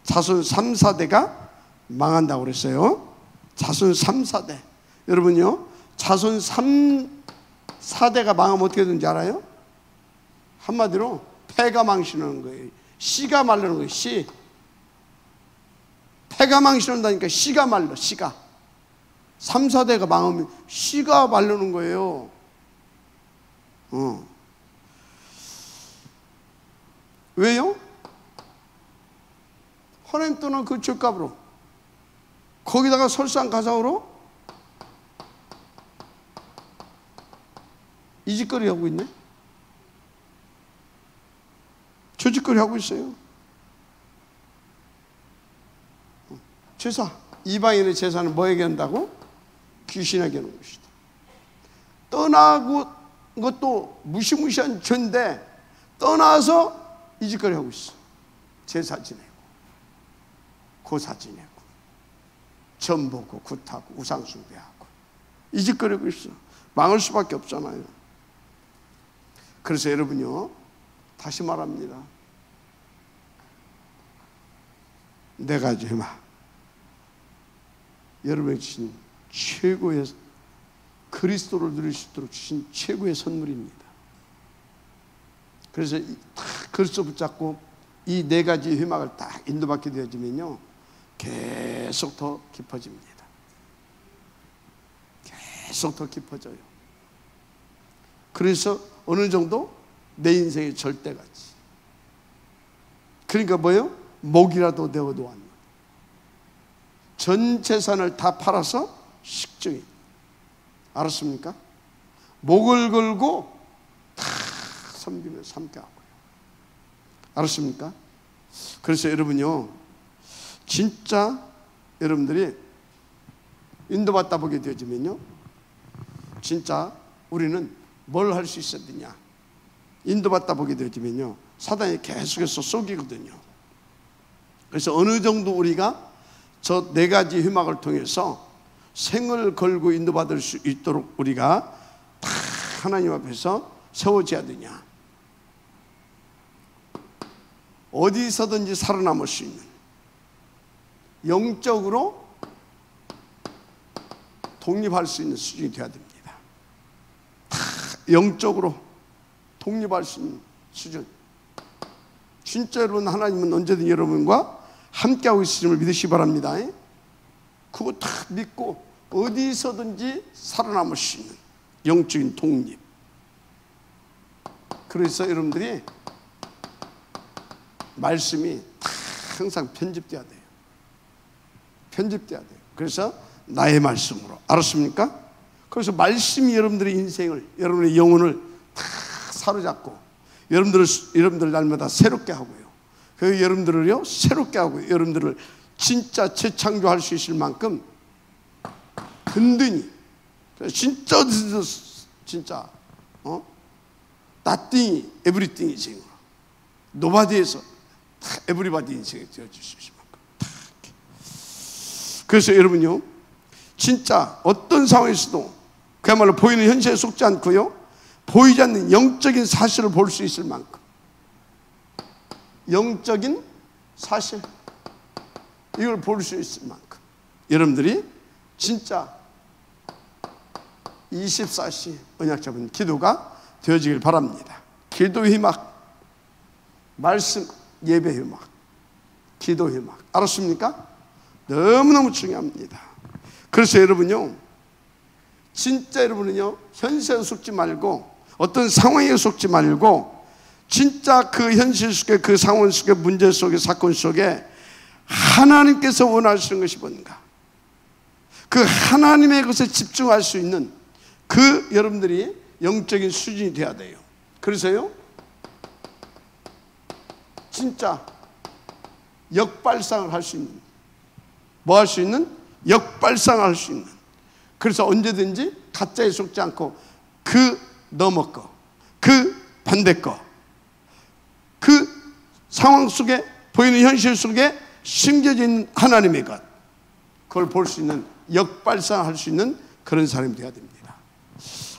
자손 3, 4대가 망한다고 그랬어요. 자손 3, 4대. 여러분요, 자손 3, 4대가 망하면 어떻게 되는지 알아요? 한마디로 폐가 망신하는 거예요. 씨가 마르는 거예요. 씨. 폐가 망신한다니까 씨가 말라. 씨가 3, 4대가 망하면 씨가 마르는 거예요. 왜요? 하나님 떠난 그 죄값으로, 거기다가 설상가상으로 이 짓거리 하고 있네. 저 짓거리 하고 있어요. 제사, 이방인의 제사는 뭐에게 한다고? 귀신에게 하는 것이다. 떠나고 것도 무시무시한 죄인데 떠나서 이 짓거리 하고 있어. 제사 지내고 고사 지내고 점 보고 굿하고 우상 숭배하고 이 짓거리 하고 있어. 망할 수밖에 없잖아요. 그래서 여러분요, 다시 말합니다. 네 가지 해마, 여러분에게 주신 최고의, 그리스도를 누릴 수 있도록 주신 최고의 선물입니다. 그래서 딱 그리스도 붙잡고 이 네 가지 회막을 딱 인도받게 되어지면요, 계속 더 깊어집니다. 계속 더 깊어져요. 그래서 어느 정도 내 인생의 절대같이, 그러니까 뭐예요? 목이라도 내어도 안, 전 재산을 다 팔아서 식증이, 알았습니까? 목을 걸고 다 섬기면서 함께 하고요. 알았습니까? 그래서 여러분요, 진짜 여러분들이 인도받다 보게 되어지면요, 진짜 우리는 뭘 할 수 있어야 되냐? 인도받다 보게 되어지면요, 사단이 계속해서 속이거든요. 그래서 어느 정도 우리가 저 네 가지 희망을 통해서 생을 걸고 인도받을 수 있도록 우리가 다 하나님 앞에서 세워져야 되냐? 어디서든지 살아남을 수 있는, 영적으로 독립할 수 있는 수준이 되어야 됩니다. 다 영적으로 독립할 수 있는 수준. 진짜 여러분, 하나님은 언제든 여러분과 함께하고 있으심을 믿으시기 바랍니다. 그거 다 믿고 어디서든지 살아남을 수 있는 영적인 독립. 그래서 여러분들이 말씀이 항상 편집돼야 돼요. 편집돼야 돼요. 그래서 나의 말씀으로. 알았습니까? 그래서 말씀이 여러분들의 인생을, 여러분의 영혼을 다 사로잡고 여러분들 날마다 새롭게 하고요. 그 여러분들을요 새롭게 하고요. 여러분들을 진짜 재창조할 수 있을 만큼 든든히 진짜 nothing, everything 인생으로 노바디에서 에브리바디 인생이 되어줄 수 있을 만큼 다 이렇게. 그래서 여러분요 진짜 어떤 상황에서도 그야말로 보이는 현실에 속지 않고요 보이지 않는 영적인 사실을 볼 수 있을 만큼 영적인 사실 이걸 볼 수 있을 만큼 여러분들이 진짜 24시 언약 잡은 기도가 되어지길 바랍니다. 기도의 막 말씀 예배의 막 기도의 막 알았습니까? 너무너무 중요합니다. 그래서 여러분요 진짜 여러분은요 현실에 속지 말고 어떤 상황에 속지 말고 진짜 그 현실 속에 그 상황 속에 문제 속에 사건 속에 하나님께서 원하시는 것이 뭔가 그 하나님의 것에 집중할 수 있는 그 여러분들이 영적인 수준이 돼야 돼요. 그래서요 진짜 역발상을 할 수 있는 뭐 할 수 있는? 역발상을 할 수 있는 그래서 언제든지 가짜에 속지 않고 그 너머 거, 그 반대 거, 그 상황 속에 보이는 현실 속에 심겨진 하나님의 것 그걸 볼 수 있는 역발상할 수 있는 그런 사람이 되어야 됩니다.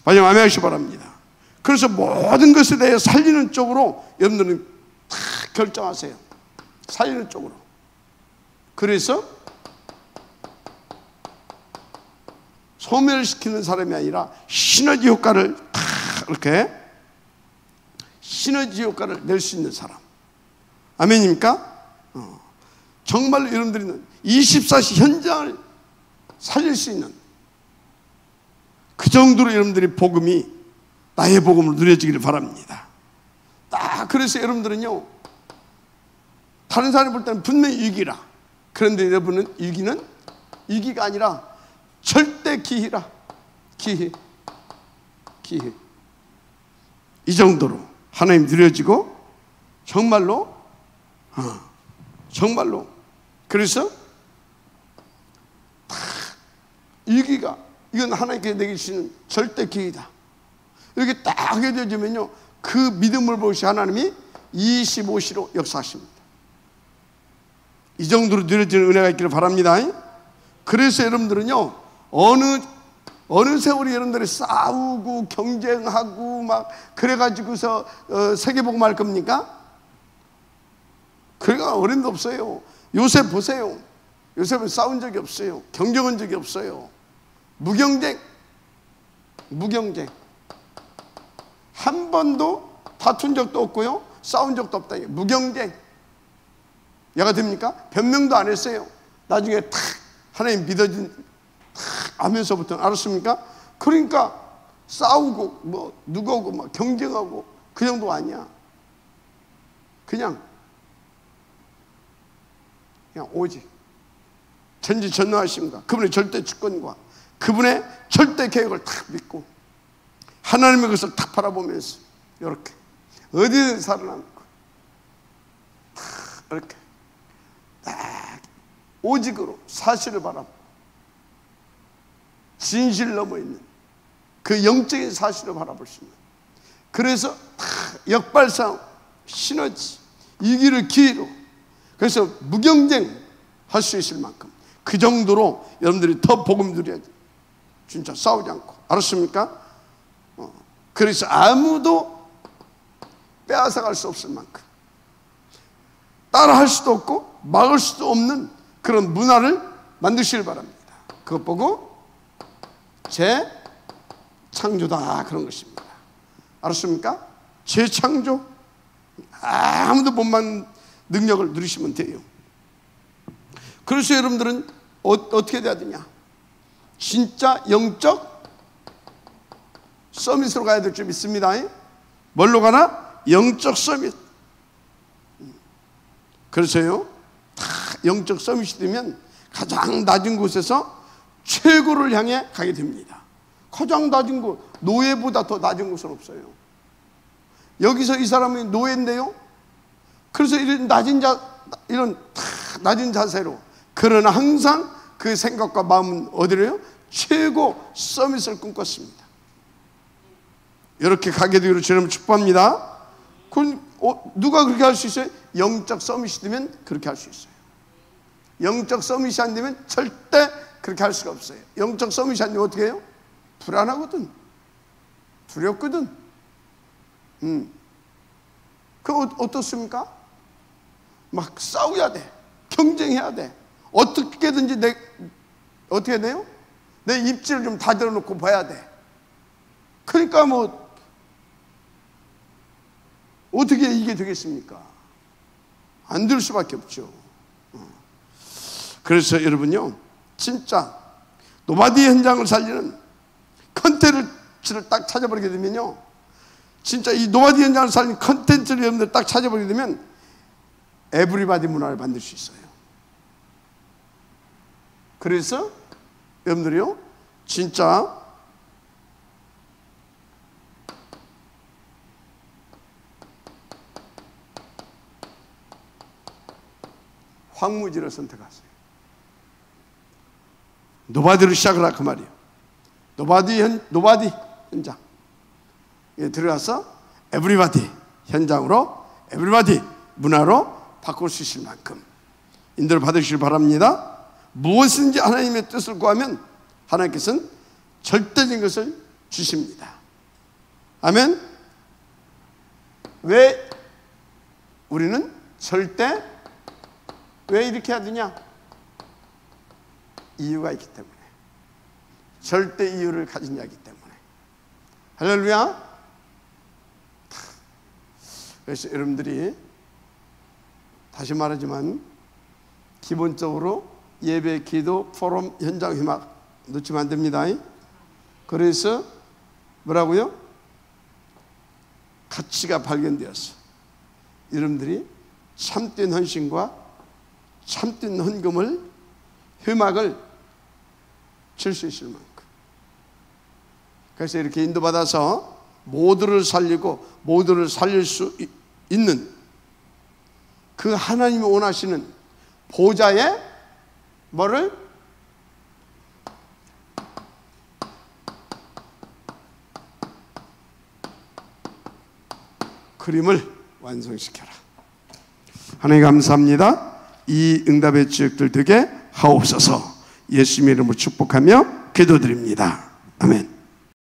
마지막 아멘 하시기 바랍니다. 그래서 모든 것에 대해 살리는 쪽으로 여러분들은 다 결정하세요. 살리는 쪽으로. 그래서 소멸시키는 사람이 아니라 시너지 효과를 다 이렇게 시너지 효과를 낼 수 있는 사람. 아멘입니까? 정말 여러분들이 24시 현장을 살릴 수 있는 그 정도로 여러분들이 복음이 나의 복음을 누려지기를 바랍니다. 딱 그래서 여러분들은요 다른 사람이 볼 때는 분명히 위기라. 그런데 여러분은 위기가 아니라 절대 기회라. 기회. 이 정도로 하나님 누려지고 정말로 그래서 위기가 이건 하나님께 내주시는 절대 기회다. 이렇게 딱 하게 되어지면요 그 믿음을 보시 하나님이 25시로 역사하십니다. 이 정도로 누려지는 은혜가 있기를 바랍니다. 그래서 여러분들은요 어느 세월이 여러분들이 싸우고 경쟁하고 막 그래가지고서 세계복음 할 겁니까? 그래가 어림도 없어요. 요셉 보세요. 요셉은 싸운 적이 없어요. 경쟁한 적이 없어요. 무경쟁 한 번도 다툰 적도 없고요 싸운 적도 없다. 무경쟁 얘가 됩니까? 변명도 안 했어요. 나중에 탁 하나님 믿어진 하면서부터 알았습니까? 그러니까 싸우고 뭐 누구하고 막 경쟁하고 그 정도 아니야. 그냥 오직 전지전능하심과 그분의 절대 주권과 그분의 절대 계획을 탁 믿고 하나님의 것을 탁 바라보면서 이렇게 어디든 살아남고 탁 이렇게 딱 오직으로 사실을 바라보고 진실 넘어 있는 그 영적인 사실을 바라볼 수 있는 그래서 탁 역발상 시너지 이 길을 기회로 그래서 무경쟁 할 수 있을 만큼 그 정도로 여러분들이 더 복음 누려야 돼. 진짜 싸우지 않고 알았습니까? 그래서 아무도 빼앗아갈 수 없을 만큼 따라할 수도 없고 막을 수도 없는 그런 문화를 만드시길 바랍니다. 그것 보고 재창조다 그런 것입니다. 알았습니까? 재창조 아무도 못 막는 능력을 누리시면 돼요. 그래서 여러분들은 어떻게 돼야 되냐? 진짜 영적 서밋으로 가야 될 줄 믿습니다. 뭘로 가나? 영적 서밋. 그래서요, 다 영적 서밋이 되면 가장 낮은 곳에서 최고를 향해 가게 됩니다. 가장 낮은 곳, 노예보다 더 낮은 곳은 없어요. 여기서 이 사람이 노예인데요, 그래서 이런 낮은 자세로, 그러나 항상 그 생각과 마음은 어디래요? 최고 서밋을 꿈꿨습니다. 이렇게 가게 되기를 주님을 축복합니다. 그럼 누가 그렇게 할 수 있어요? 영적 서밋이 되면 그렇게 할 수 있어요. 영적 서밋이 안 되면 절대 그렇게 할 수가 없어요. 영적 서밋이 안 되면 어떻게 해요? 불안하거든, 두렵거든. 그럼 어떻습니까? 막 싸워야 돼, 경쟁해야 돼. 어떻게든지 어떻게 돼요? 내 입지를 좀 다들어 놓고 봐야 돼. 그러니까 뭐 어떻게 이게 되겠습니까? 안 될 수밖에 없죠. 그래서 여러분요, 진짜 노바디 현장을 살리는 컨텐츠를 딱 찾아버리게 되면요, 진짜 이 노바디 현장을 살리는 컨텐츠를 여러분들 딱 찾아버리게 되면 에브리바디 문화를 만들 수 있어요. 그래서 여러분들이요, 진짜 황무지를 선택하세요. 노바디로 시작을 하고 말이에요. 노바디 현장 들어가서 에브리바디 현장으로, 에브리바디 문화로 바꿀 수 있을 만큼 인도를 받으시길 바랍니다. 무엇인지 하나님의 뜻을 구하면 하나님께서는 절대적인 것을 주십니다. 아멘. 왜 우리는 절대, 왜 이렇게 해야 되냐? 이유가 있기 때문에, 절대 이유를 가진 자이기 때문에. 할렐루야. 그래서 여러분들이 다시 말하지만 기본적으로 예배, 기도, 포럼, 현장 회막 놓치면 안 됩니다. 그래서 뭐라고요? 가치가 발견되었어. 여러분들이 참된 헌신과 참된 헌금을, 회막을 줄 수 있을 만큼. 그래서 이렇게 인도받아서 모두를 살리고 모두를 살릴 수 있는 그 하나님이 원하시는 보좌의 뭐를? 그림을 완성시켜라. 하나님 감사합니다. 이 응답의 지역들 되게 하옵소서. 예수님의 이름으로 축복하며 기도드립니다. 아멘.